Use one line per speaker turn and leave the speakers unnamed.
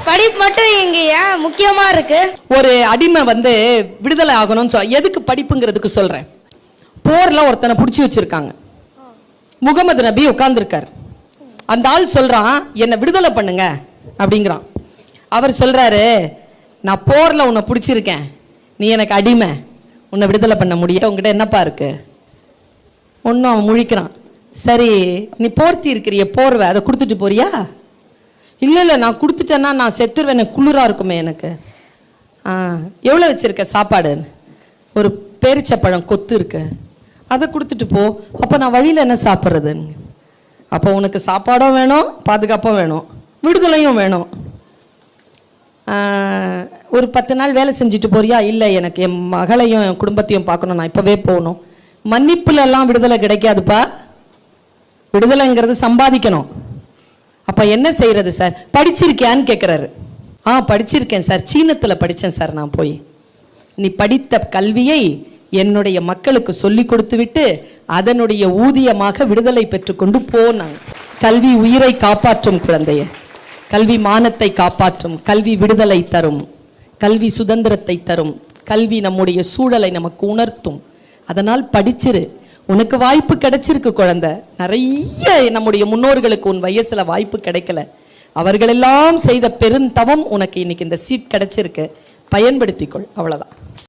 படிப்பு மட்டும் இங்க ஏன் முக்கியமா இருக்கு?
ஒரு அடிமை விடுதலை ஆகணும்னு சொல்ல, எதுக்கு படிப்புங்கிறதுக்கு சொல்றேன். போர்ல ஒருத்தனை பிடிச்சி வச்சிருக்காங்க. முகமது நபி உட்கார்ந்துருக்காரு. அந்த ஆள் சொல்றான், என்னை விடுதலை பண்ணுங்க அப்படிங்கிறான். அவர் சொல்றாரு, நான் போர்ல உன்னை பிடிச்சிருக்கேன், நீ எனக்கு அடிமை, உன்னை விடுதலை பண்ண முடியும், உங்ககிட்ட என்னப்பா இருக்கு? ஒன்னும். அவன் முழிக்கிறான். சரி, நீ போர்த்தி இருக்கிறிய போர்வை, அதை கொடுத்துட்டு போறியா? இல்லை இல்லை, நான் கொடுத்துட்டேன்னா நான் செத்துருவேன், எனக்கு குளிராக இருக்குமே எனக்கு. எவ்வளோ வச்சுருக்க சாப்பாடு? ஒரு பேரிச்சப்பழம் கொத்து இருக்கு, அதை கொடுத்துட்டு போ. அப்போ நான் வழியில் என்ன சாப்பிட்றதுன்னு? அப்போ உனக்கு சாப்பாடும் வேணும், பாதுகாப்பும் வேணும், விடுதலையும் வேணும். ஒரு 10 நாள் வேலை செஞ்சுட்டு போறியா? இல்லை, எனக்கு என் மகளையும் என் குடும்பத்தையும் பார்க்கணும், நான் இப்போவே போகணும். மன்னிப்புலெல்லாம் விடுதலை கிடைக்காதுப்பா. விடுதலைங்கிறது சம்பாதிக்கணும். அப்போ என்ன செய்கிறது சார்? படிச்சிருக்கியான்னு கேட்குறாரு. படிச்சிருக்கேன் சார், சீனத்தில் படித்தேன் சார் நான் போய். நீ படித்த கல்வியை என்னுடைய மக்களுக்கு சொல்லி கொடுத்து விட்டு அதனுடைய ஊதியமாக விடுதலை பெற்றுக்கொண்டு போனாங்க. கல்வி உயிரை காப்பாற்றும் குழந்தைய, கல்வி மானத்தை காப்பாற்றும், கல்வி விடுதலை தரும், கல்வி சுதந்திரத்தை தரும், கல்வி நம்முடைய சூழலை நமக்கு உணர்த்தும். அதனால் படிச்சிரு. உனக்கு வாய்ப்பு கிடைச்சிருக்கு குழந்தை. நிறைய நம்முடைய முன்னோர்களுக்கு உன் வயசுல வாய்ப்பு கிடைக்கல. அவர்களெல்லாம் செய்த பெருந்தவம் உனக்கு இன்னைக்கு இந்த சீட் கிடைச்சிருக்கு. பயன்படுத்திக்கொள். அவ்வளவுதான்.